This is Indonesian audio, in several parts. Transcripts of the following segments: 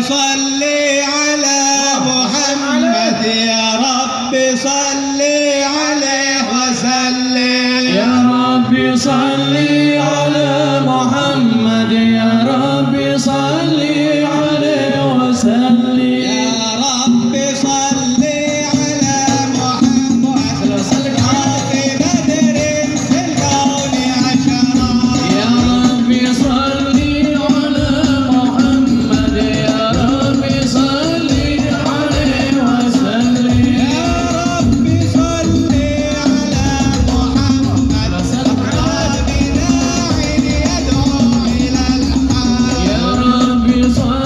صل على محمد يا رب صل عليه وسلم يا رب صل على محمد يا رب صل عليه وسلم يا رب صل على محمد في بدر في الكون عشرا يا رب صل على محمد يا رب صل عليه وسلم يا رب صل على محمد بداع يدعو إلى الحق يا رب صل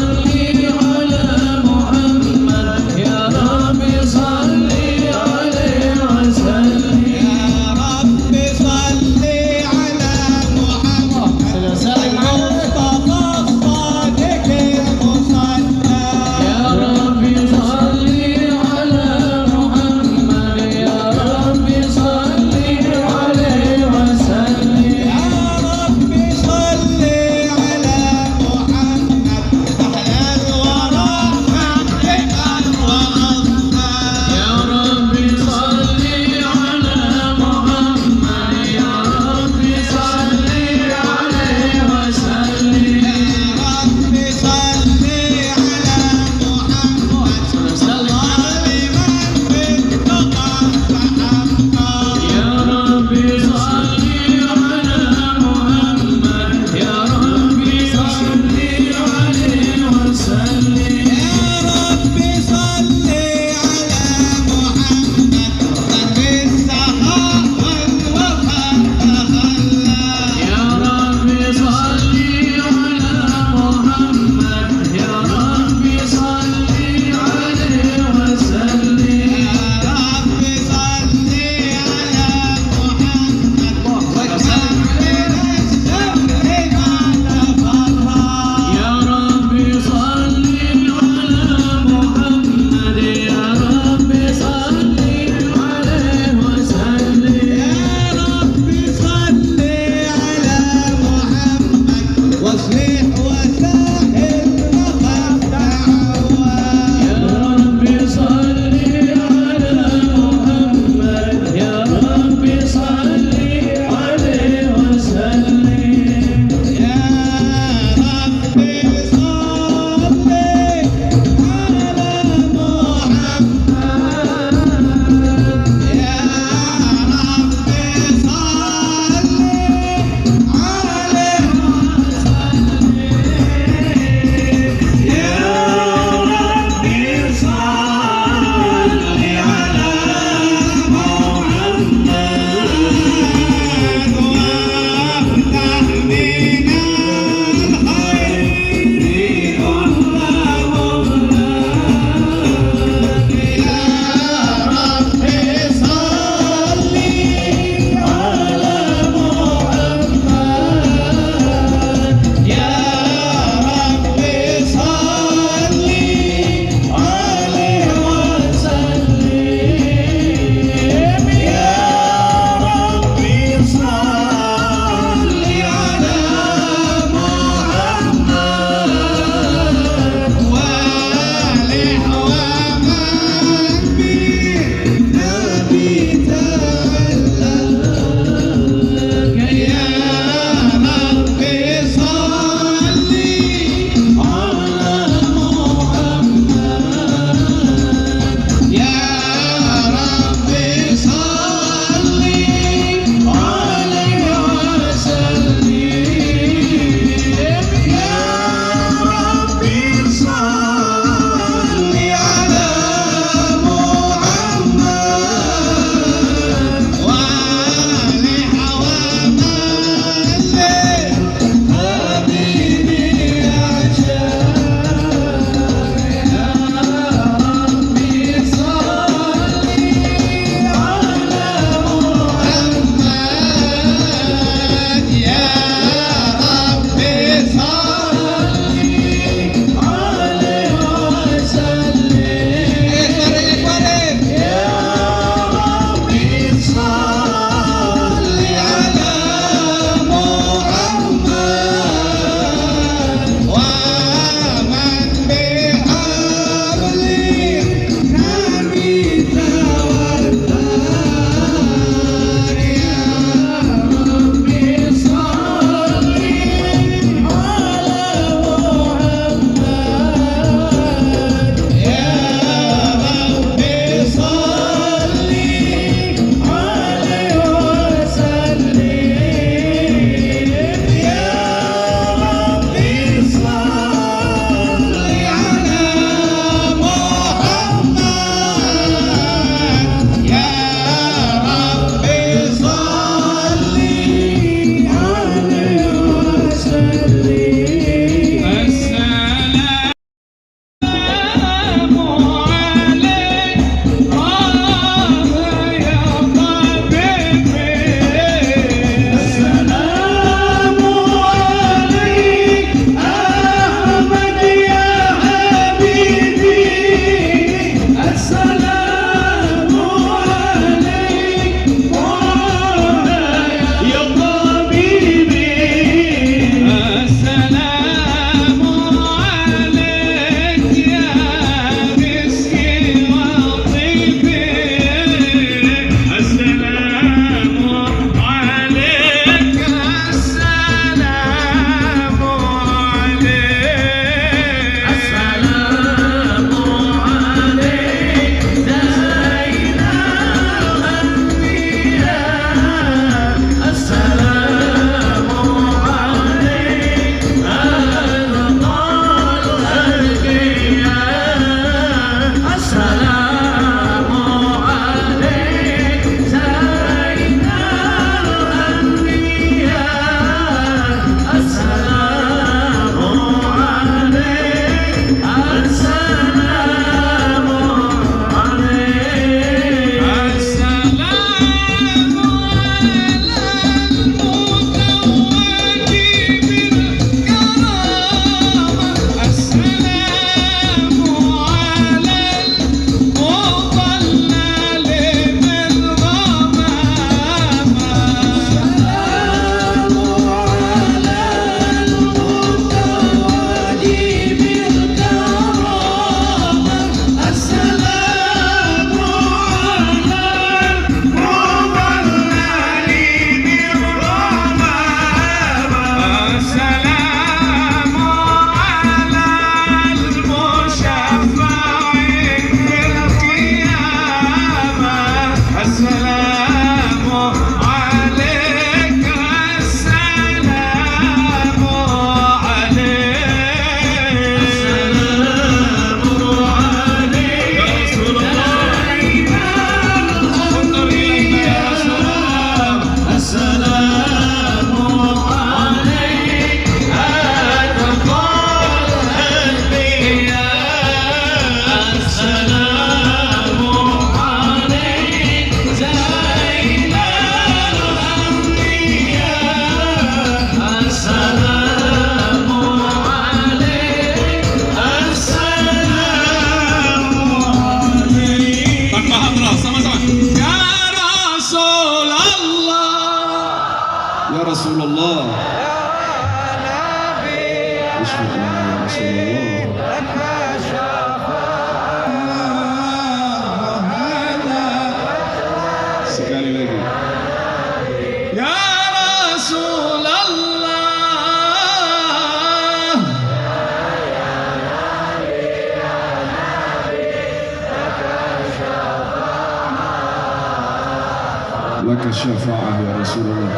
laka syafa'ah ya Rasulullah.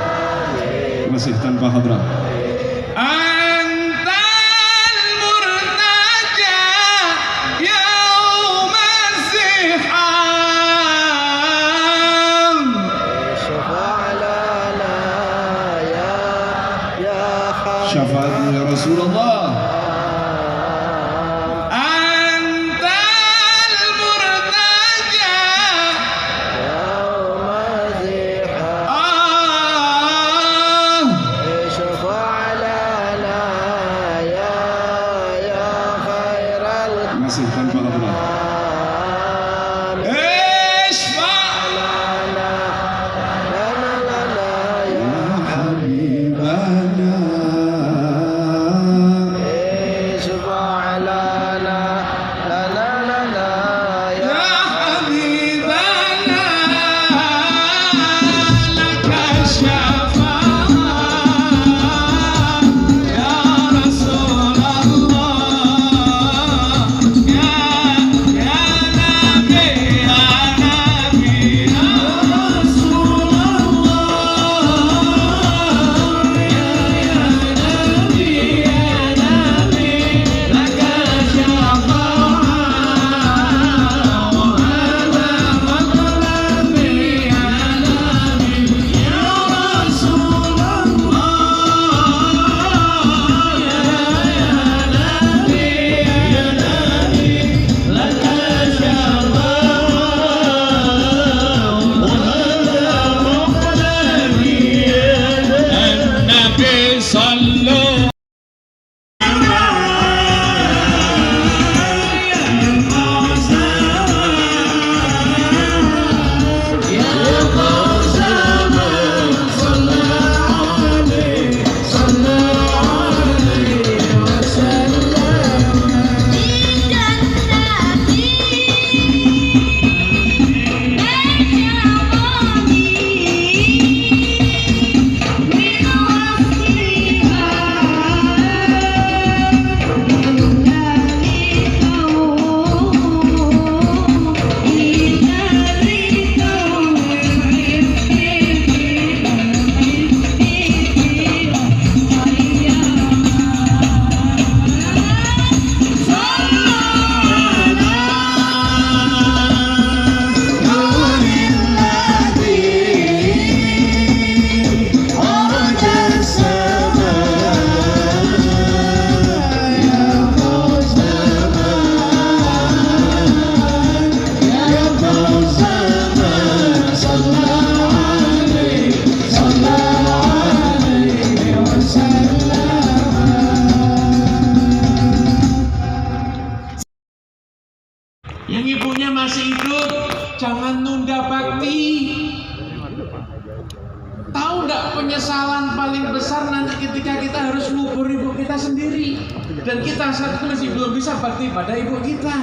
Masih tanpa hadrah. Antal murtaja yaum az-ziham. Syafaatmu ya Rasulullah. Masih tanpa hadrah. Yang ibunya masih hidup, jangan nunda bakti. Tahu nggak penyesalan paling besar nanti ketika kita harus ngubur ibu kita sendiri dan kita saat itu masih belum bisa bakti pada ibu kita.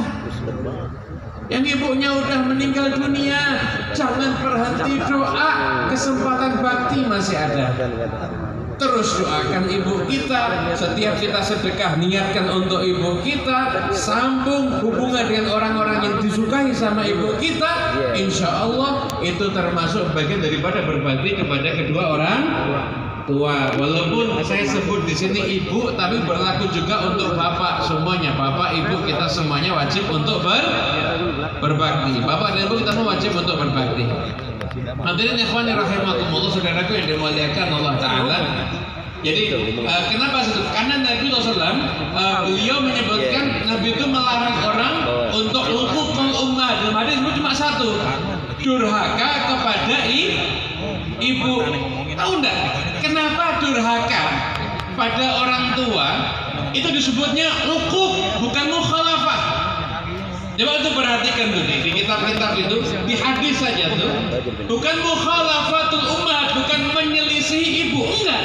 Yang ibunya udah meninggal dunia, jangan berhenti doa, kesempatan bakti masih ada. Terus doakan ibu kita, setiap kita sedekah niatkan untuk ibu kita, sambung hubungan dengan orang-orang yang disukai sama ibu kita. Insya Allah itu termasuk bagian daripada berbakti kepada kedua orang tua. Walaupun saya sebut di sini ibu, tapi berlaku juga untuk bapak semuanya. Bapak, ibu kita semuanya wajib untuk berbakti. Bapak dan ibu kita semua wajib untuk berbakti. Hadirin ikhwani rahimakumullah, saudaraku yang dimuliakan Allah Ta'ala. Jadi kenapa itu? Karena Nabi SAW beliau menyebutkan Nabi itu melarang orang untuk hukukul ummah. Dalam hadis itu cuma satu, durhaka kepada ibu. Tahu enggak kenapa durhaka pada orang tua itu disebutnya hukuk, bukan mukhalafah? Coba itu perhatikan tuh di kitab-kitab itu, di hadis saja tuh, bukan mukhalafatul ummahat, bukan menyelisihi ibu, enggak.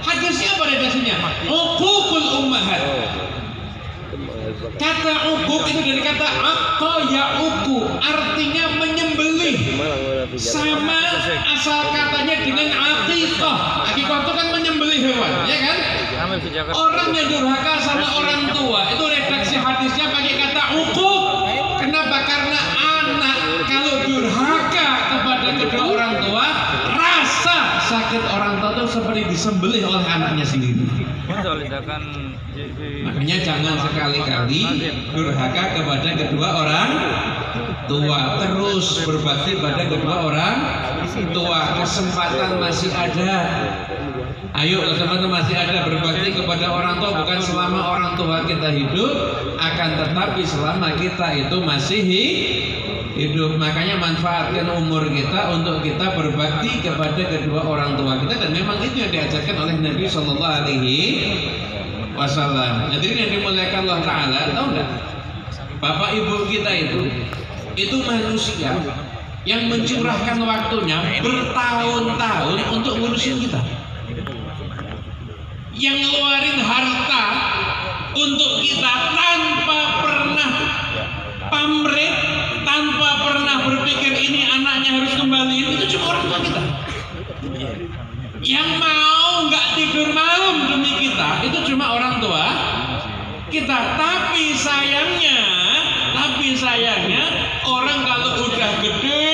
Hadisnya apa redaksinya? Uququl ummahat. Kata uquq itu dari kata aqqa ya'uqu, artinya menyembelih. Sama asal katanya dengan aqiqah. Aqiqah itu kan menyembelih hewan, ya kan? Orang yang durhaka sama orang tua itu redaksi hadisnya pakai kata uquq. Kenapa? Karena anak kalau durhaka kepada kedua orang tua Makanya jangan sekali-kali durhaka kepada kedua orang tua, terus berbakti pada kedua orang tua. Kesempatan masih ada. Ayo, kesempatan masih ada, berbakti kepada orang tua, bukan selama orang tua kita hidup, akan tetapi selama kita itu masih hidup. Makanya manfaatkan umur kita untuk kita berbakti kepada kedua orang tua kita, dan memang itu yang diajarkan oleh Nabi Shallallahu Alaihi Wasallam. Jadi yang dimuliakan Allah Taala, tahu nggak? Bapak ibu kita itu manusia yang mencurahkan waktunya bertahun-tahun untuk ngurusin kita, yang ngeluarin harta untuk kita tanpa pernah pamrih, tanpa pernah berpikir ini anaknya harus kembali. Itu cuma orang tua kita. Yang mau nggak tidur malam demi kita, itu cuma orang tua kita. Tapi sayangnya orang kalau udah gede,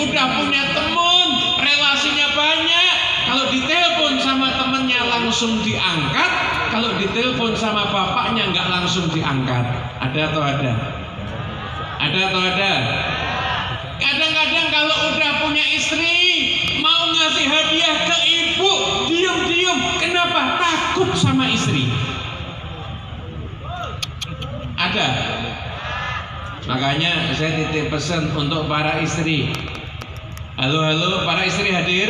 udah punya teman, relasinya banyak, kalau ditelepon sama temennya langsung diangkat, kalau ditelepon sama bapaknya nggak langsung diangkat. Ada atau ada? Ada atau ada? Kadang-kadang kalau udah punya istri, mau ngasih hadiah ke ibu, diem-diem. Kenapa? Takut sama istri. Ada. Makanya saya titip pesan untuk para istri. Halo para istri hadir.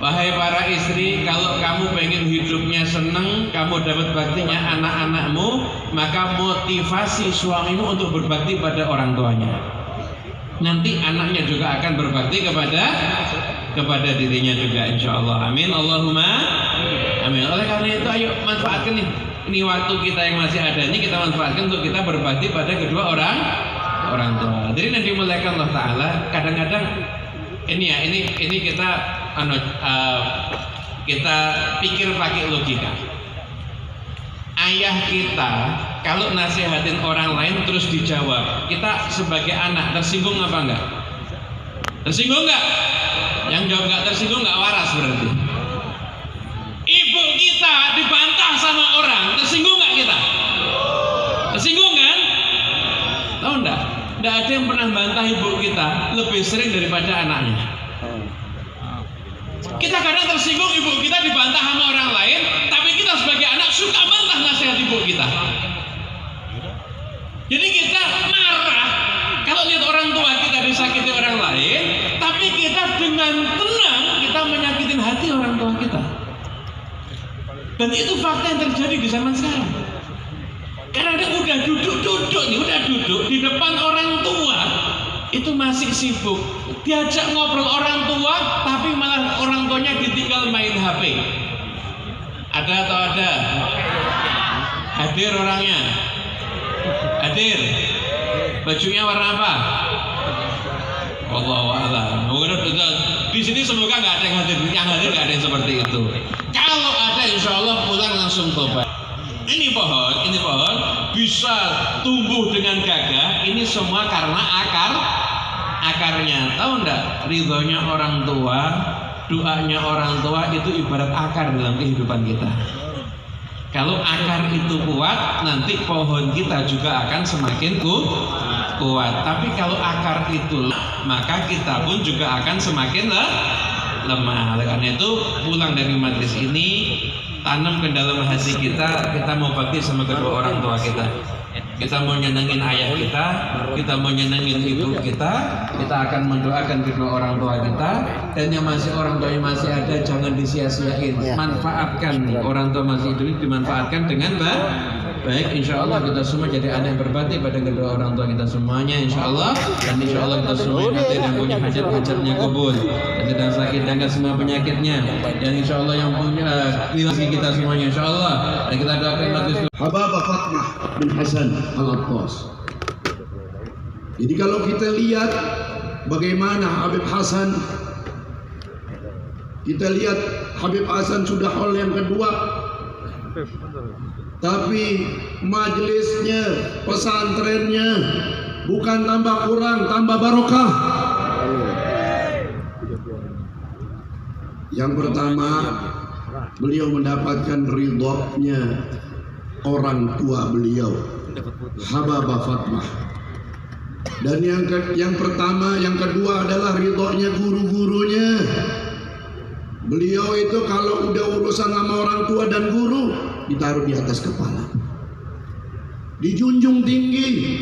Wahai para istri, kalau kamu pengen hidupnya seneng, kamu dapat baktinya anak-anakmu, maka motivasi suamimu untuk berbakti pada orang tuanya. Nanti anaknya juga akan berbakti kepada dirinya juga, insya Allah. Amin, Allahumma amin. Oleh karena itu, ayo manfaatkan ini waktu kita yang masih ada ini, kita manfaatkan untuk kita berbakti pada kedua orang tua. Jadi nanti dimuliakan Allah Taala. Kadang-kadang ini kita pikir pakai logika. Ayah kita kalau nasihatin orang lain terus dijawab, kita sebagai anak tersinggung apa enggak? Tersinggung enggak? Yang jawab enggak tersinggung enggak waras berarti. Ibu kita dibantah sama orang, tersinggung enggak kita? Tersinggung kan? Tahu enggak? Enggak ada yang pernah bantah ibu kita lebih sering daripada anaknya. Kita kadang tersinggung ibu kita dibantah sama orang lain, tapi kita sebagai anak suka bantah nasihat ibu kita. Jadi kita marah kalau lihat orang tua kita disakiti orang lain, tapi kita dengan tenang kita menyakitin hati orang tua kita. Dan itu fakta yang terjadi di zaman sekarang. Karena dia udah duduk di depan orang tua, itu masih sibuk, diajak ngobrol orang tua, tapi malah orang tuanya ditinggal main HP. Ada atau ada? Hadir orangnya? Hadir. Bajunya warna apa? Wallahu a'lam. Di sini semoga nggak ada yang hadir. Yang hadir nggak ada yang seperti itu. Kalau ada, insya Allah pulang langsung tobat. Ini pohon bisa tumbuh dengan gagah. Ini semua karena akarnya. Tahu enggak? Ridhonya orang tua, doanya orang tua itu ibarat akar dalam kehidupan kita. Kalau akar itu kuat, nanti pohon kita juga akan semakin kuat. Tapi kalau akar itu lemah, maka kita pun juga akan semakin lemah. Oleh karena itu, pulang dari majelis ini, tanam ke dalam hati kita mau bakti sama kedua orang tua kita. Kita mau nyenengin ayah kita mau nyenengin ibu kita akan mendoakan kedua orang tua kita. Dan yang orang tuanya masih ada, jangan disia-siain. Manfaatkan orang tua masih hidup, dimanfaatkan dengan baik. Insya Allah kita semua jadi anak yang berbakti pada kedua orang tua kita semuanya, insya Allah. Dan insya Allah kita semua yang punya hajat-hajatnya kabul, dan sedang sakit dengan semua penyakitnya, dan insya Allah yang punya relasi kita semuanya, insya Allah. Dan kita doakan majelis Habibah Fatmah bin Hasan Al-Attas. Jadi kalau kita lihat bagaimana Habib Hasan, kita lihat Habib Hasan sudah haul yang kedua, tapi majelisnya, pesantrennya bukan tambah kurang, tambah barokah. Yang pertama, beliau mendapatkan ridhonya orang tua beliau, Hababah Fatmah. Dan yang pertama, yang kedua adalah ridhonya guru-gurunya. Beliau itu kalau udah urusan sama orang tua dan guru, ditaruh di atas kepala, dijunjung tinggi,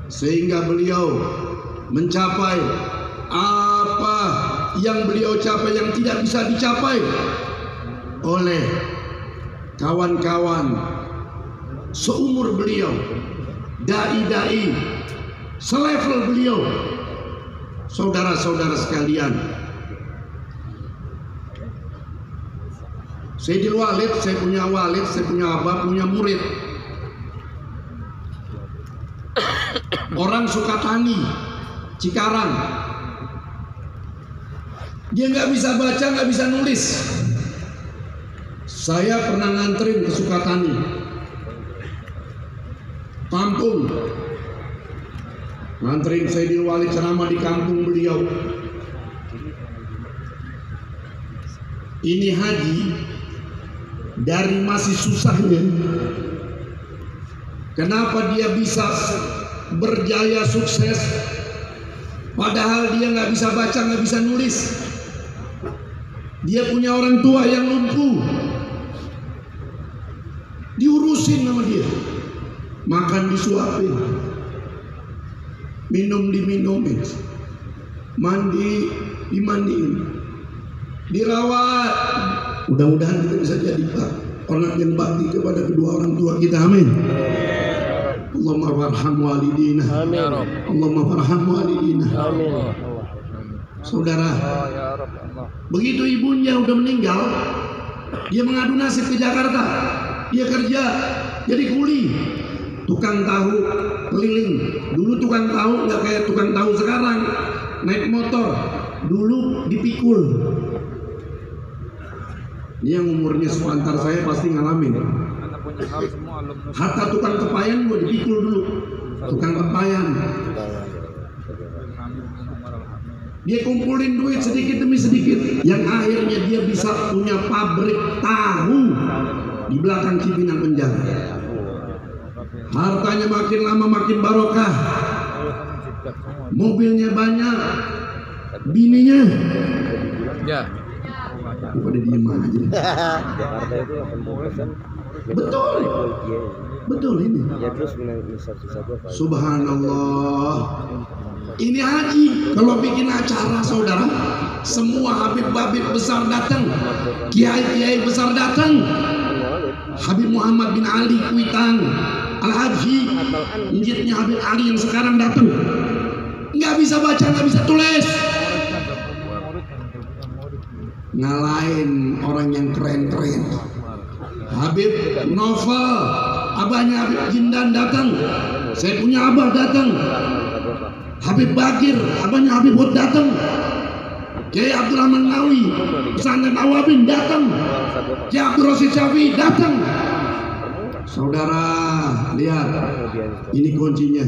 sehingga beliau mencapai apa yang beliau capai yang tidak bisa dicapai oleh kawan-kawan seumur beliau, dai-dai selevel beliau. Saudara-saudara sekalian, Sayyidil Walid, saya punya walid, saya punya abah, punya murid. Orang Sukatani, Cikarang. Dia nggak bisa baca, nggak bisa nulis. Saya pernah nganterin ke Sukatani, kampung. Nganterin Sayyidil Walid ceramah di kampung beliau. Ini haji dari masih susahnya, kenapa dia bisa berjaya sukses padahal dia nggak bisa baca, nggak bisa nulis. Dia punya orang tua yang lumpuh, diurusin sama dia, makan disuapin, minum diminumin, mandi dimandiin, dirawat. Mudah-mudahan kita bisa jadi orang yang bakti kepada kedua orang tua kita. Amin. Allahumma farham walidina. Amin. Allahumma farham walidina. Amin. Saudara, begitu ibunya udah meninggal, dia mengadu nasib ke Jakarta. Dia kerja jadi kuli, tukang tahu keliling. Dulu tukang tahu nggak kayak tukang tahu sekarang, naik motor. Dulu dipikul. Ini yang umurnya sepantar saya pasti ngalamin. Hatta tukang tepayan gue dipikul dulu. Tukang tepayan. Dia kumpulin duit sedikit demi sedikit, yang akhirnya dia bisa punya pabrik tahu di belakang Cipinang Penjara. Hartanya makin lama makin barokah, mobilnya banyak, bininya pada diem aja. Betul ini. Subhanallah. Ini haji kalau bikin acara, saudara, semua habib-habib besar datang, kiai-kiai besar datang. Habib Muhammad bin Ali Kuitang, Al-Haji, injitnya Habib Ali yang sekarang datang. Nggak bisa baca, nggak bisa tulis. Ngalahin orang yang keren-keren. Habib Novel, abahnya Habib Jindan datang. Saya punya abah datang. Habib Bakir, abahnya Habib Hud datang. Kiai Abdurrahman Nawawi, pesantren Awabin datang. Kiai Abdul Rasid Syafi'i datang. Saudara, lihat, ini kuncinya.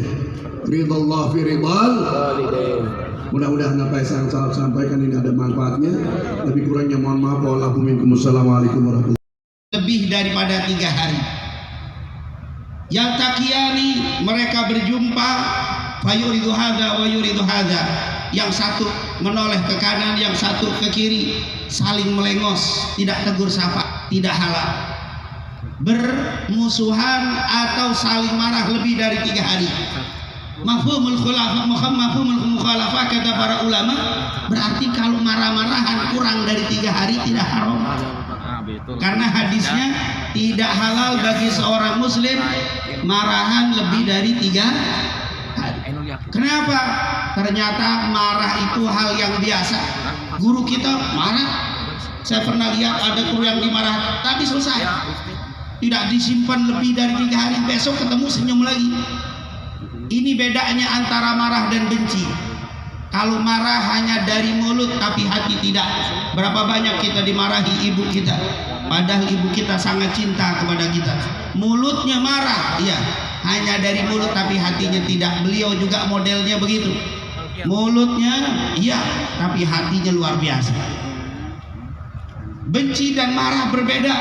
Ridallah fi ridal. Mudah-mudahan apa yang saya sampaikan ini ada manfaatnya. Lebih kurangnya mohon maaf. Wassalamualaikum warahmatullahi wabarakatuh. Lebih daripada 3 hari. Yang takiani mereka berjumpa, fayuridu hadza wa yuridu hadza. Yang satu menoleh ke kanan, yang satu ke kiri, saling melengos, tidak tegur sapa, tidak halal. Bermusuhan atau saling marah lebih dari 3 hari. Mafhumul mukhalafah kata para ulama, berarti kalau marah-marahan kurang dari 3 hari tidak haram. Karena hadisnya tidak halal bagi seorang muslim marahan lebih dari 3 hari. Kenapa? Ternyata marah itu hal yang biasa. Guru kita marah. Saya pernah lihat ada guru yang dimarah tapi selesai. Tidak disimpan lebih dari 3 hari, besok ketemu senyum lagi. Ini bedanya antara marah dan benci. Kalau marah hanya dari mulut tapi hati tidak. Berapa banyak kita dimarahi ibu kita, padahal ibu kita sangat cinta kepada kita. Mulutnya marah, iya, hanya dari mulut tapi hatinya tidak. Beliau juga modelnya begitu. Mulutnya iya, tapi hatinya luar biasa. Benci dan marah berbeda.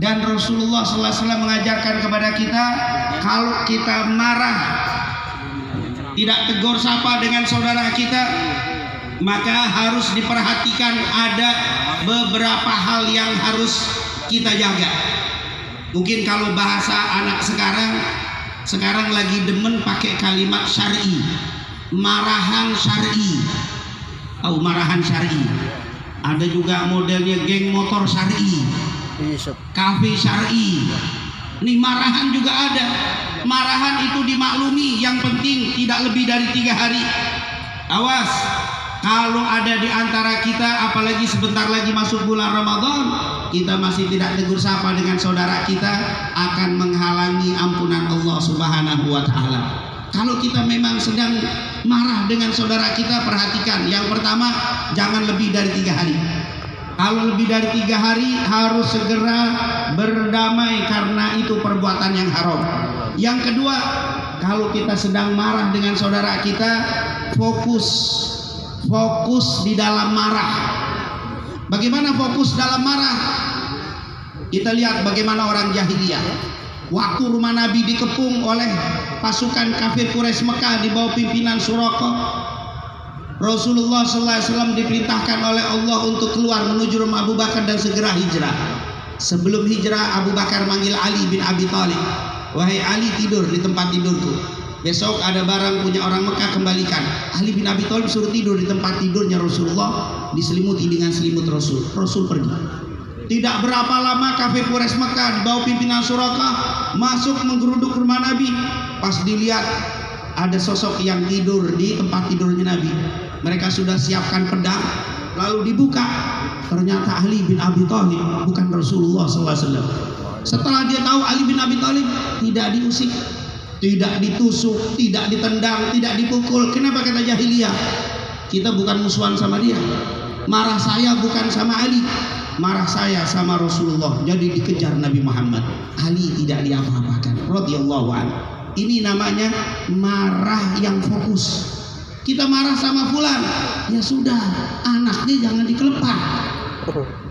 Dan Rasulullah SAW mengajarkan kepada kita, kalau kita marah, tidak tegur sapa dengan saudara kita, maka harus diperhatikan ada beberapa hal yang harus kita jaga. Mungkin kalau bahasa anak sekarang lagi demen pakai kalimat syar'i, marahan syar'i. Marahan syar'i. Ada juga modelnya geng motor syar'i, kafe syar'i. Ini marahan juga ada. Marahan itu dimaklumi, yang penting tidak lebih dari 3 hari. Awas, kalau ada di antara kita, apalagi sebentar lagi masuk bulan Ramadan, kita masih tidak tegur sapa dengan saudara kita, akan menghalangi ampunan Allah Subhanahu wa Ta'ala. Kalau kita memang sedang marah dengan saudara kita, perhatikan. Yang pertama, jangan lebih dari 3 hari. Kalau lebih dari 3 hari, harus segera berdamai, karena itu perbuatan yang haram. Yang kedua, kalau kita sedang marah dengan saudara kita, fokus di dalam marah. Bagaimana fokus dalam marah? Kita lihat bagaimana orang jahiliyah. Waktu rumah Nabi dikepung oleh pasukan kafir Quraisy Mekah di bawah pimpinan Suraqah, Rasulullah SAW diperintahkan oleh Allah untuk keluar menuju rumah Abu Bakar dan segera hijrah. Sebelum hijrah, Abu Bakar manggil Ali bin Abi Thalib, "Wahai Ali, tidur di tempat tidurku. Besok ada barang punya orang Mekah, kembalikan." Ali bin Abi Thalib suruh tidur di tempat tidurnya Rasulullah, diselimuti dengan selimut Rasul. Rasul pergi. Tidak berapa lama kafir Quraisy Mekah di bawah pimpinan Suraqah masuk menggeruduk rumah Nabi. Pas dilihat, ada sosok yang tidur di tempat tidurnya Nabi. Mereka sudah siapkan pedang, lalu dibuka. Ternyata Ali bin Abi Thalib, bukan Rasulullah SAW. Setelah dia tahu Ali bin Abi Thalib, tidak diusik, tidak ditusuk, tidak ditendang, tidak dipukul. Kenapa? Kata jahiliyah, kita bukan musuhan sama dia. Marah saya bukan sama Ali, marah saya sama Rasulullah. Jadi dikejar Nabi Muhammad. Ali tidak diapa-apakan, radhiyallahu anhu. Ini namanya marah yang fokus. Kita marah sama fulan, ya sudah, anaknya jangan dikelepar,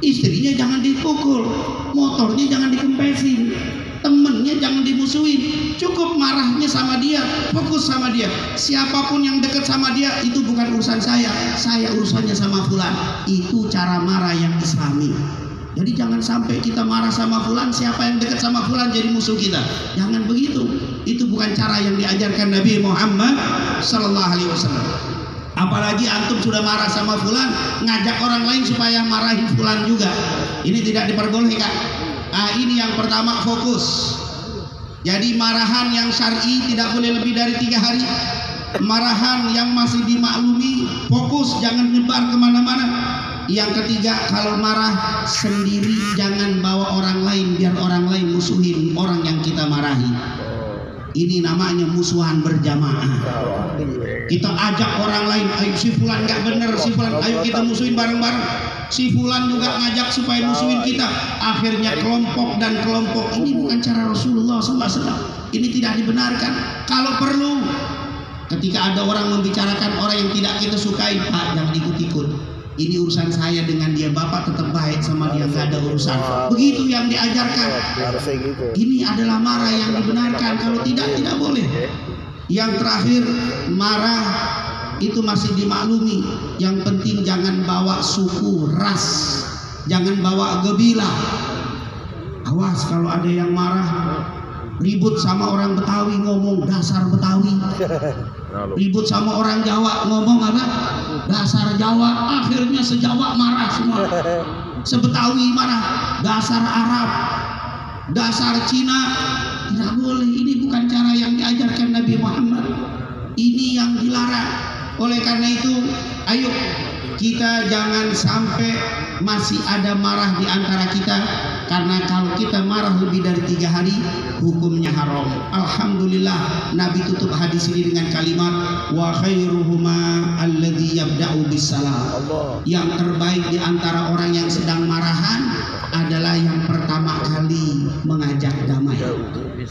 istrinya jangan dipukul, motornya jangan dikempesin, temennya jangan dimusuhin. Cukup marahnya sama dia, fokus sama dia. Siapapun yang dekat sama dia, itu bukan urusan saya urusannya sama fulan. Itu cara marah yang islami. Jadi jangan sampai kita marah sama fulan, siapa yang dekat sama fulan jadi musuh kita. Jangan begitu. Itu bukan cara yang diajarkan Nabi Muhammad sallallahu alaihi wasallam. Apalagi antum sudah marah sama fulan, ngajak orang lain supaya marahin fulan juga. Ini tidak diperbolehkan. Ini yang pertama, fokus. Jadi marahan yang syar'i tidak boleh lebih dari 3 hari. Marahan yang masih dimaklumi, fokus, jangan nyebar kemana-mana. Yang ketiga, kalau marah sendiri jangan bawa orang lain, biar orang lain musuhin orang yang kita marahi. Ini namanya musuhan berjamaah. Kita ajak orang lain, ayo si fulan nggak bener, si fulan, ayo kita musuhin bareng-bareng. Si fulan juga ngajak supaya musuhin kita. Akhirnya kelompok dan kelompok. Ini bukan cara Rasulullah SAW. Ini tidak dibenarkan. Kalau perlu, ketika ada orang membicarakan orang yang tidak kita sukai, Pak, jangan ikut-ikut. Ini urusan saya dengan dia, Bapak tetap baik sama dia, nggak ada urusan. Begitu yang diajarkan. Ini adalah marah yang dibenarkan. Kalau tidak boleh. Yang terakhir, marah itu masih dimaklumi. Yang penting jangan bawa suku, ras, jangan bawa gebilah. Awas kalau ada yang marah, ribut sama orang Betawi ngomong dasar Betawi, ribut sama orang Jawa ngomong apa? Dasar Jawa. Akhirnya sejawa marah semua. Sebetawi marah, dasar Arab, dasar Cina. Tidak boleh. Ini bukan cara yang diajarkan Nabi Muhammad. Ini yang dilarang. Oleh karena itu, ayo kita jangan sampai masih ada marah di antara kita, karena kalau kita marah lebih dari 3 hari, hukumnya haram. Alhamdulillah, Nabi tutup hadis ini dengan kalimat wa khairuhuma alladzi yabda'u bisalam. Yang terbaik di antara orang yang sedang marahan adalah yang pertama kali mengajak damai.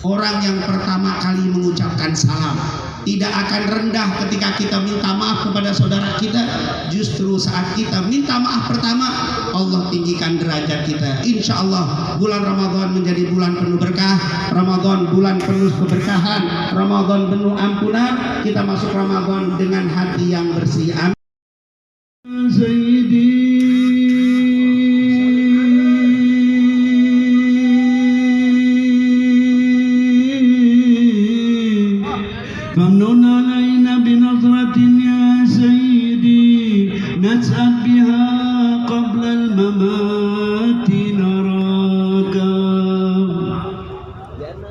Orang yang pertama kali mengucapkan salam. Tidak akan rendah ketika kita minta maaf kepada saudara kita. Justru saat kita minta maaf pertama, Allah tinggikan derajat kita. Insya Allah bulan Ramadan menjadi bulan penuh berkah, Ramadan bulan penuh keberkahan, Ramadan penuh ampunan. Kita masuk Ramadan dengan hati yang bersih. Amin. فمنن علينا بنظرة يا سيدي نسأل بها قبل الممات نراك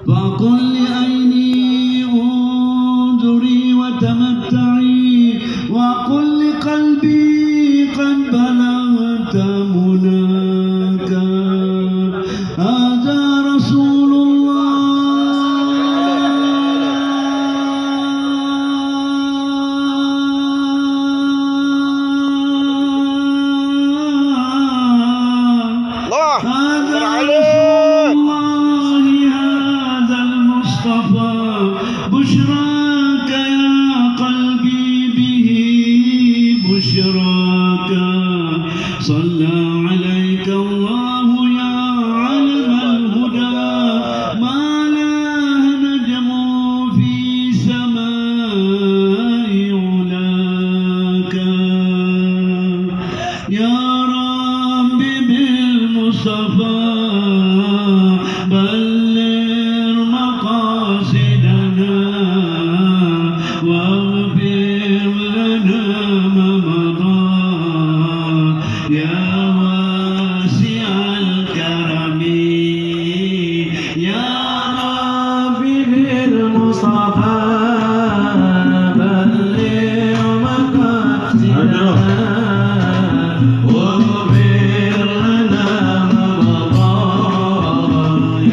فقل لعيني انظري وتمتعي وقل لقلبي قد بلغت مناك هذا رسول بشراك يا قلبي به بشراك صلى عليك الله يا علم الهدى ما لا نجم في سماء علاك يا رب بالمصطفى بلغ مقاصدنا واغفر لنا ما مضى يا واسع الكرم يا رب بالمصطفى بلغ مقاصدنا واغفر لنا ما مضى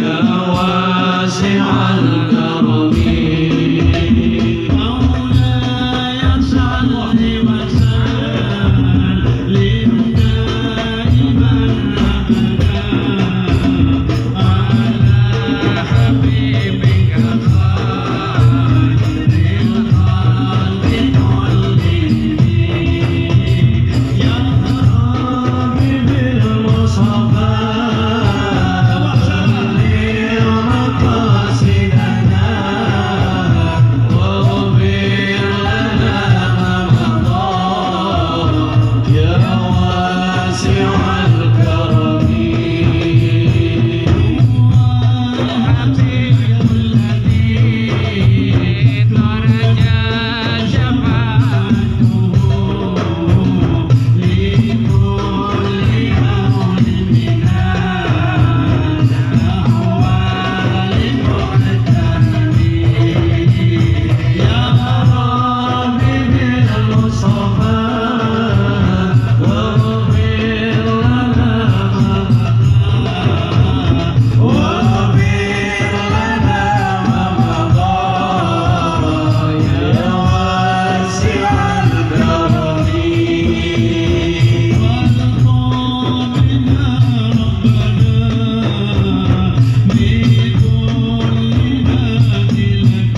يا واسع الكرم مولاي صل وسلم دائما ابدا على حبيبك خير الخلق كلهم يا رب بالمصطفى بلغ مقاصدنا واغفر لنا ما مضى يا واسع الكرم الحبيب الذي ترجى شفاعته لكل هول منا الأحوال محترم يا رب بالمصطفى واغفر لنا ما مضى واغفر لنا ما مضى يا واسع الكرم وارضنا ربنا بكل نازلة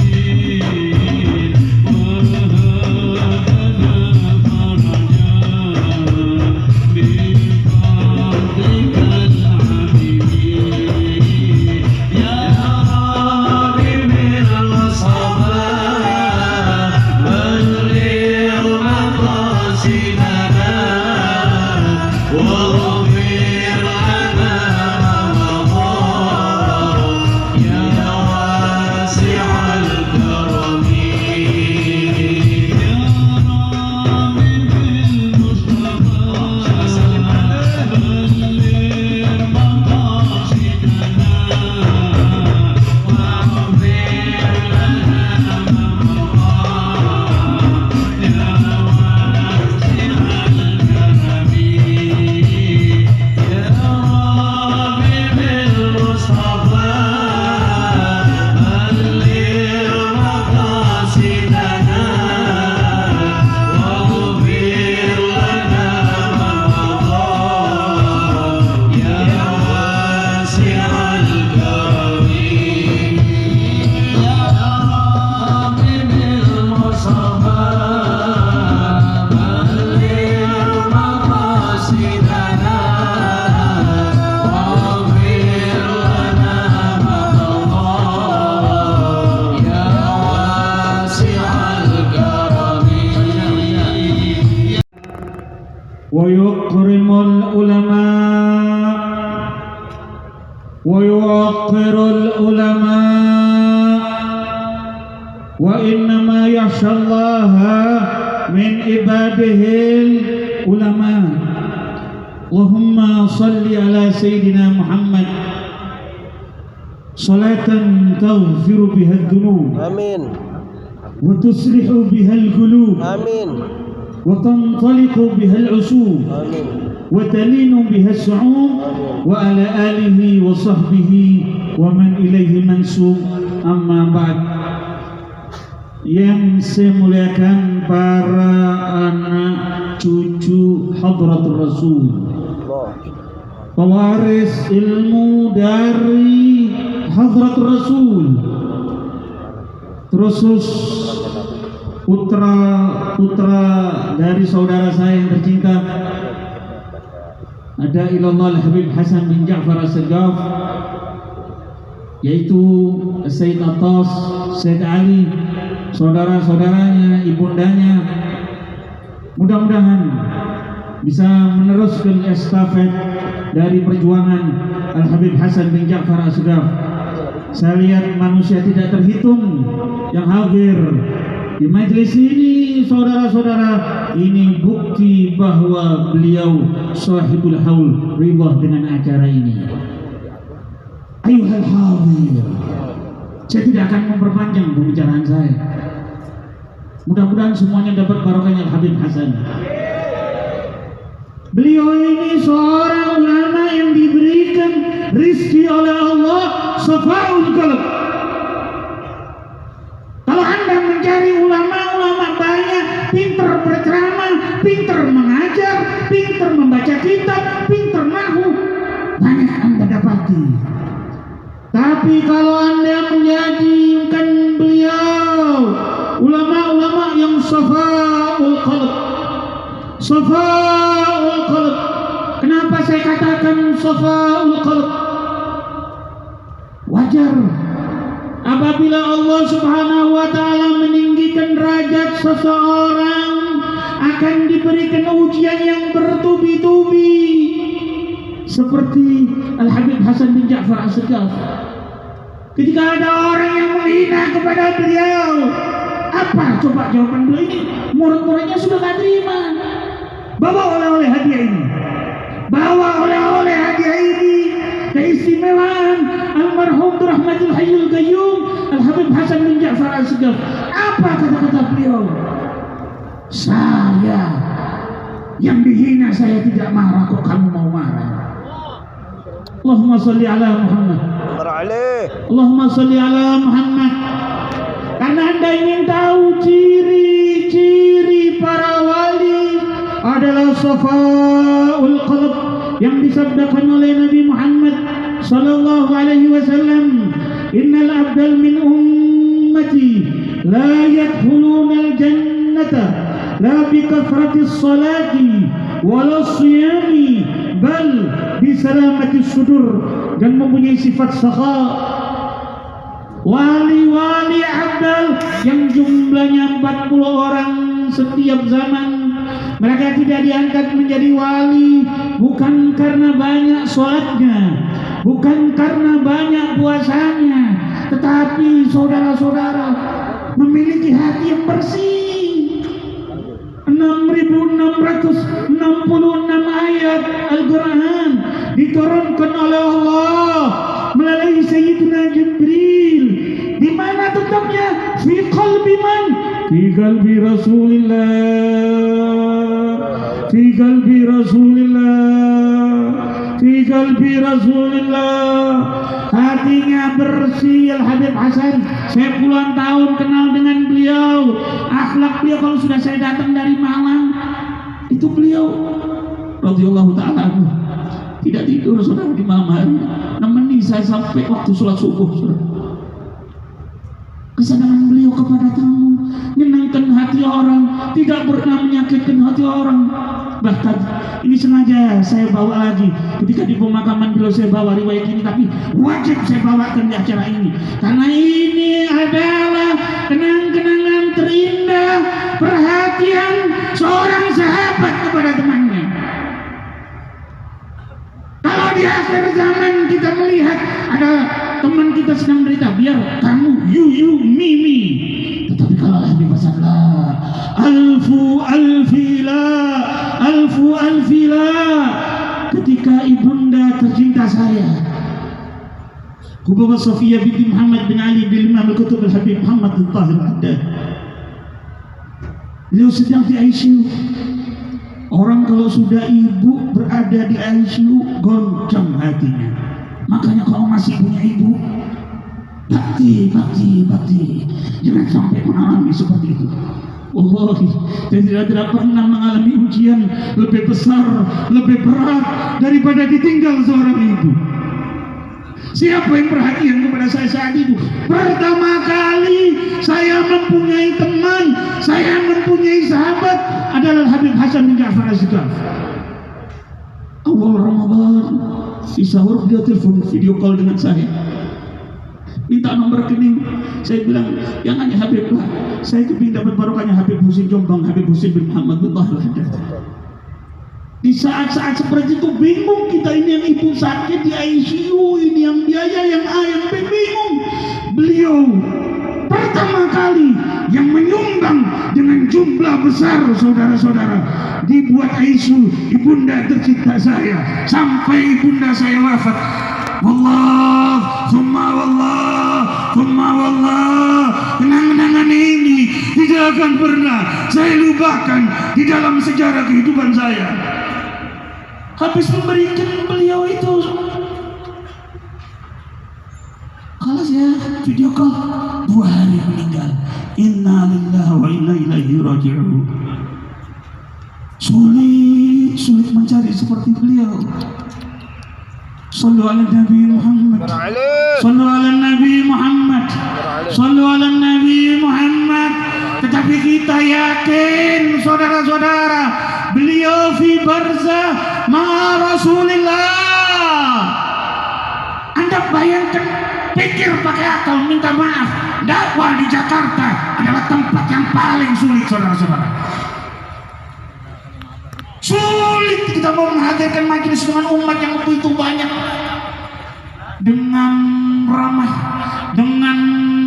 ويكرم العلماء ويوقر العلماء وإنما يخشى الله من عباده العلماء. اللهم صل على سيدنا محمد صلاة تغفر بها الذنوب آمين وتصلح بها القلوب آمين وتنطلق بها العصوب آمين وتلين بها الشعوب وعلى آله وصحبه ومن إليه منسوب. Amma ba'd. Yang saya muliakan para anak cucu Hadratul Rasul, pewaris ilmu dari Hadratul Rasul, terus putra dari saudara saya yang tercinta, ada ilallah Habib Hasan bin Ja'far As-Sagaf, yaitu Sayyid Atas, Sayyid Ali, saudara-saudaranya, ibundanya. Mudah-mudahan bisa meneruskan estafet dari perjuangan Al-Habib Hasan bin Ja'far As-Sagaf. Saya lihat manusia tidak terhitung yang hadir di majelis ini, saudara-saudara. Ini bukti bahwa beliau sahibul haul, ridha dengan acara ini. Ayuhal hadir, saya tidak akan memperpanjang pembicaraan saya. Mudah-mudahan semuanya dapat barokahnya Habib Hasan. Beliau ini seorang ulama yang diberikan rizki oleh Allah, safa'ul qalb. Kalau Anda mencari ulama-ulama banyak, pinter berceramah, pinter mengajar, pinter membaca kitab, pinter nahwu, banyak Anda dapati. Tapi kalau Anda menjadikan beliau ulama-ulama yang safa'ul qalb, safa'ul qalb. Kenapa saya katakan safa'ul qalb? Wajar apabila Allah Subhanahu wa taala meninggikan derajat seseorang, akan diberikan ujian yang bertubi-tubi, seperti Al-Habib Hasan bin Ja'far As-Sagaf. Ketika ada orang yang menghina kepada beliau, apa coba jawaban beliau ini? Murid-muridnya sudah tak terima. Bawa oleh-oleh hadiah ini, bawa oleh-oleh hadiah ini, keistimewaan almarhum rahmatul hayyul qayyum Al-Habib Hasan bin Ja'far As-Sagaf. Apa kata-kata beliau? Saya yang dihina, saya tidak marah, kok kamu mau marah? Allahumma salli ala Muhammad, Allahumma salli ala Muhammad. Karena Anda ingin tahu ciri-ciri para wali adalah safa'ul qalb yang disabdakan oleh Nabi Muhammad sallallahu alaihi wasallam, innal abdal min ummati la yadkhuluna al-jannata la bi kathratis salati wala siyami bal bi salamatis sudur, dan mempunyai sifat sakha. Wali-wali abdal yang jumlahnya 40 orang setiap zaman, mereka tidak diangkat menjadi wali bukan karena banyak sholatnya, bukan karena banyak puasanya, tetapi saudara-saudara memiliki hati yang bersih. 6.666 ayat Al-Quran diturunkan oleh Allah melalui Sayyidina Jibril. Di mana tetapnya? Fi qalbi man? Fi qalbi Rasulillah, fi qalbi Rasulillah, fi qalbi Rasulillah. Hatinya bersih Al-Habib Hasan. Saya puluhan tahun kenal dengan beliau. Akhlak beliau, kalau sudah saya datang dari Malang, itu beliau radhiyallahu ta'ala anhu tidak tidur saudara di malam hari, nemeni saya sampai waktu sholat subuh saudara. Kesadaran beliau kepada tamu, menyenangkan hati orang, tidak pernah menyakitkan hati orang. Bahkan ini sengaja saya bawa lagi ketika di pemakaman beliau, saya bawa riwayat ini, tapi wajib saya bawakan di acara ini karena ini adalah kenang-kenangan terindah perhatian seorang sahabat kepada temannya. akhir zaman kita melihat ada teman kita sedang menderita, biar kamu, you, me. Tetapi kalau Habib Hasan la, alfu alfila, ketika ibunda tercinta saya, Kubaba Sofia binti Muhammad bin Ali bin Imam Al-Kutub Al-Habib Muhammad bin Tahir Al-Haddad, beliau sedang di ICU. Orang kalau sudah ibu berada di ICU goncang hatinya. Makanya kalau masih punya ibu, bakti, jangan sampai mengalami seperti itu. Wallahi, saya tidak pernah mengalami ujian lebih besar, lebih berat daripada ditinggal seorang ibu. Siapa yang perhatian kepada saya saat itu? Pertama kali saya mempunyai teman, saya mempunyai sahabat adalah Habib Hasan bin Ja'far As-Saqaf. Awal Ramadan, di sahur dia telepon video call dengan saya, minta nomor rekening. Saya bilang, jangan ya Habib lah, saya kepingin dapat barokahnya Habib Husin Jombang, Habib Husin bin Muhammad bin Tahir Al-Haddad. Di saat-saat seperti itu bingung kita, ini yang ibu sakit di ICU, ini yang biaya, yang A, yang B, bingung. Beliau pertama kali yang menyumbang dengan jumlah besar, saudara-saudara, dibuat ICU ibunda tercinta saya sampai ibunda saya wafat. Wallah, summa wallah, kenang-kenangan ini tidak akan pernah saya lupakan di dalam sejarah kehidupan saya. Habis memberikan beliau itu, kalau saya video call 2 hari meninggal. Inna lillahi wa inna ilaihi raji'un. Sulit mencari seperti beliau. Sallu ala Nabi Muhammad, sallu ala Nabi Muhammad, sallu ala Nabi Muhammad. Tetapi kita yakin, saudara-saudara, beliau fi barzah ma Rasulillah. Anda bayangkan, pikir pakai akal, minta maaf, dakwah di Jakarta adalah tempat yang paling sulit, saudara-saudara. Sulit kita mau menghadirkan majelis dengan umat yang begitu banyak, dengan ramah, dengan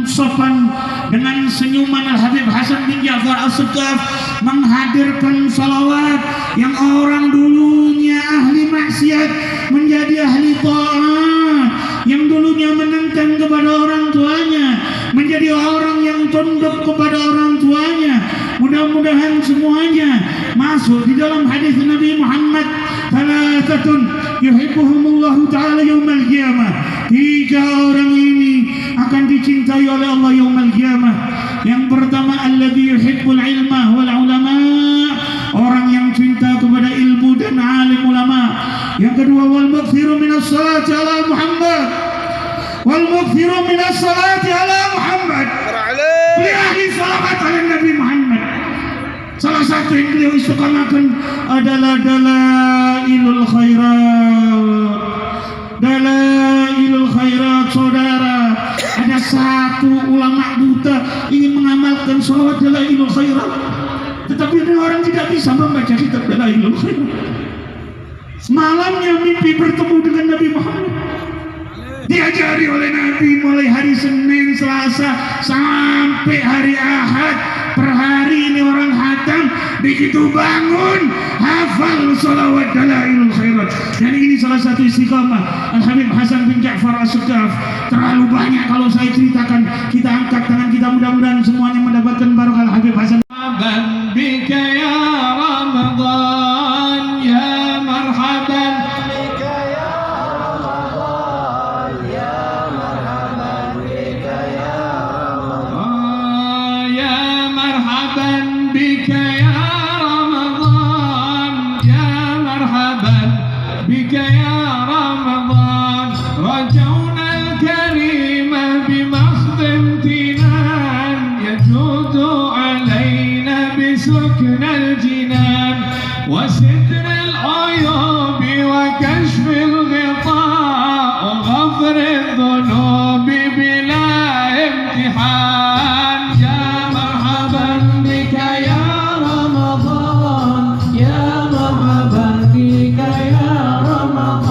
sopan, dengan senyuman. Al-Habib Hasan bin Ja'far As-Saqaf menghadirkan salawat yang orang dulunya ahli maksiat menjadi ahli ta'at, yang dulunya menentang kepada orang tuanya menjadi orang yang tunduk kepada orang tuanya. Mudah-mudahan semuanya masuk di dalam hadis Nabi Muhammad, thalathatun yuhibbuhumullahu ta'ala yaumal qiyamah. 3 orang ini akan dicintai oleh Allah yaumal qiyamah. Yang pertama, alladzi yuhibbul ilma wal ulama, orang yang cinta kepada ilmu dan alim ulama. Yang kedua, wal mukthiru minas salati ala Muhammad, wal mukthiru minas salati ala Muhammad. Beliau ahli salawat ala Nabi Muhammad. Salah satu yang beliau istiqamahkan adalah dalailul khairat. Dalailul khairat, saudara. Ada satu ulama buta ingin mengamalkan salawat dalailul khairat, tetapi ada orang tidak bisa membaca kitab dalailul khairat. Malamnya mimpi bertemu dengan Nabi Muhammad, diajari oleh Nabi mulai hari Senin, Selasa sampai hari Ahad. Per hari ini orang hatam, begitu bangun hafal salawat dalailul khairat. Dan ini salah satu istiqamah Al-Habib Hasan bin Ja'far As-Saqaf. Terlalu banyak kalau saya ceritakan. Kita angkat tangan kita, mudah-mudahan semuanya mendapatkan barokah Al-Habib Hasan. بك يا رمضان يا مرحبا بك يا رمضان يا مرحبا بك يا رمضان يا مرحبا بك يا رمضان يا مرحبا بك يا رمضان رجونا الكريم بمحض امتنان يجود علينا بسكن الجنان وستر العيوب وكشف الغطاء وغفر الذنوب بلا امتحان يا مرحبا بك يا رمضان يا مرحبا بك يا رمضان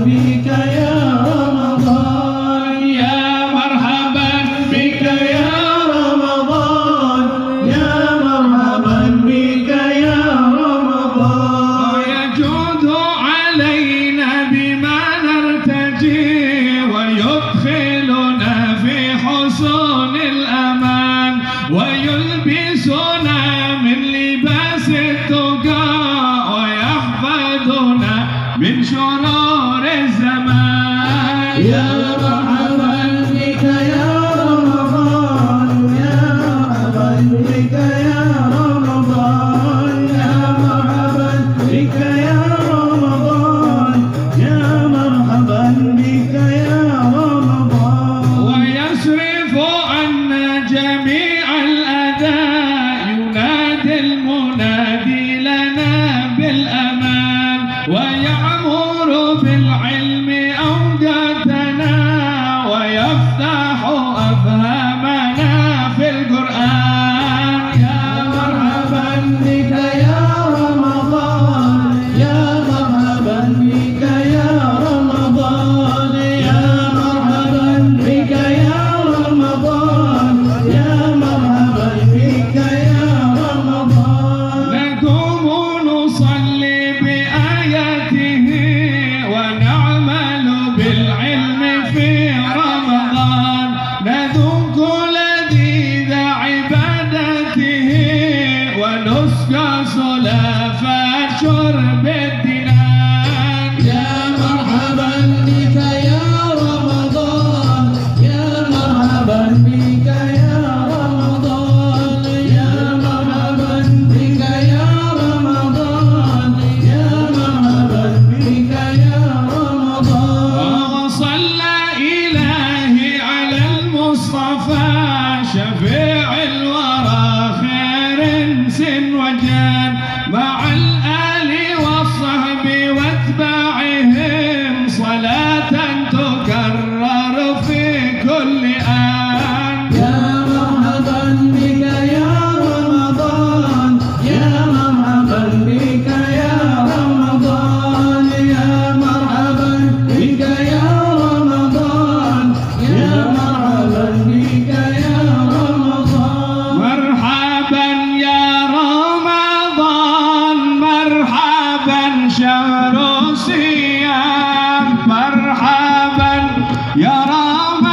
بك يا رمضان يا مرحبا بك يا رمضان يا مرحبا بك يا رمضان ويجود علينا بما نرتجي ويدخلنا في حصون الأمان ويلبسنا من لباس التقى ويحفظنا من شرور الزمان يا مرحبا بك يا رمضان يا مرحبا بك يا رمضان يا مرحبا بك يا رمضان يا مرحبا بك يا رمضان ويصرف عنا جميع الأذى ينادي المنادي لنا بالأمان ويعمر بالعلم أوقاتنا ويفتح أفهامنا في القرآن يا مرحبا بك يا رمضان يا مرحبا بك يا رمضان يا مرحبا بك يا رمضان يا مرحبا بك يا رمضان نقوم نصلي بآياته ونعمل بالعلم في رمضان نذوق لذيذ عبادته ونسقى صلافة شرب الدنان يا مرحبا بك يا رمضان يا مرحبا بك يا رمضان يا مرحبا بك يا رمضان يا مرحبا بك يا رمضان وصلى إلهي على المصطفى شفيع الورى خير انس وجان مع الآل والصحب واتباعهم صلاة تكرر في كل آن يا مرحبا بك يا رمضان يا مرحبا بك يا رمضان يا مرحبا بك يا رمضان يا مرحبا بك يا رمضان مرحبا يا رمضان مرحبا شهر الصيام مرحبا يا رمضان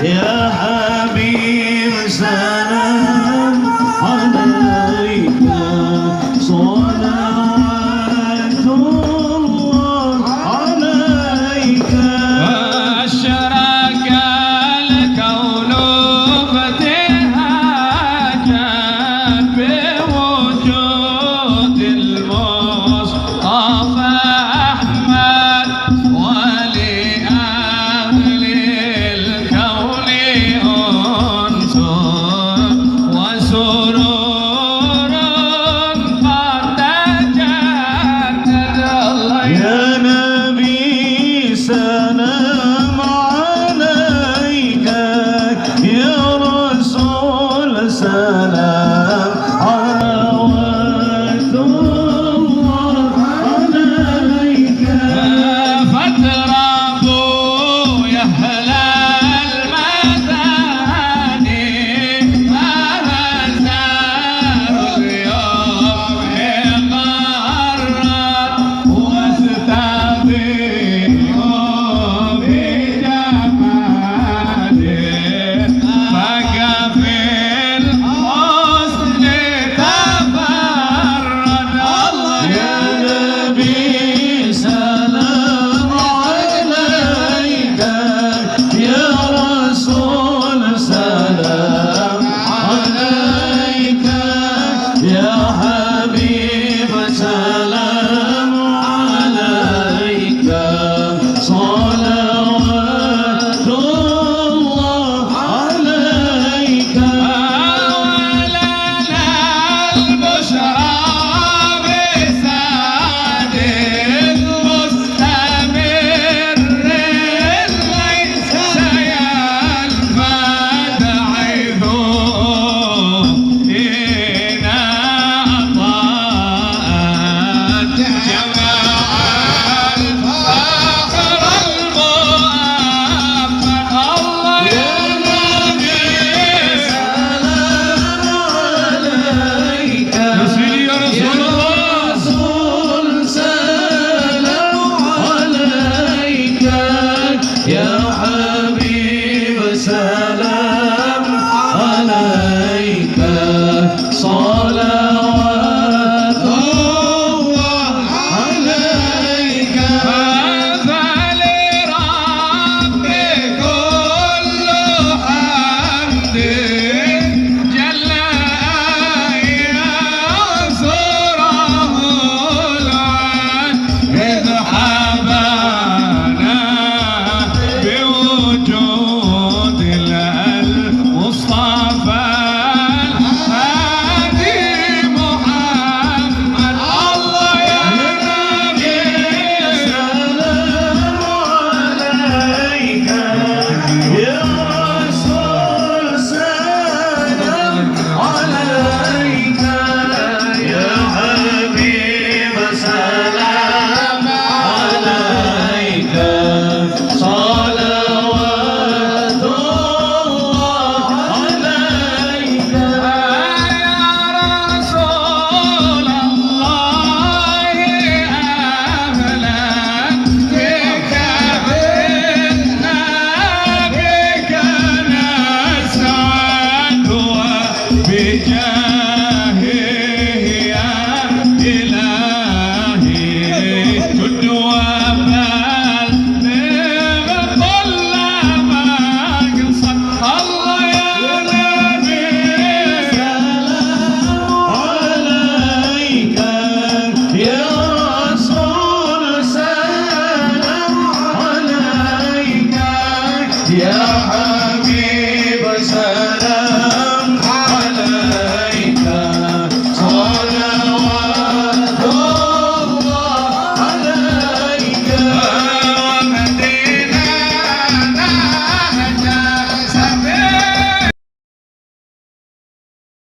يا حبيب سلام عليك صلوات الله عليك أشرق الكون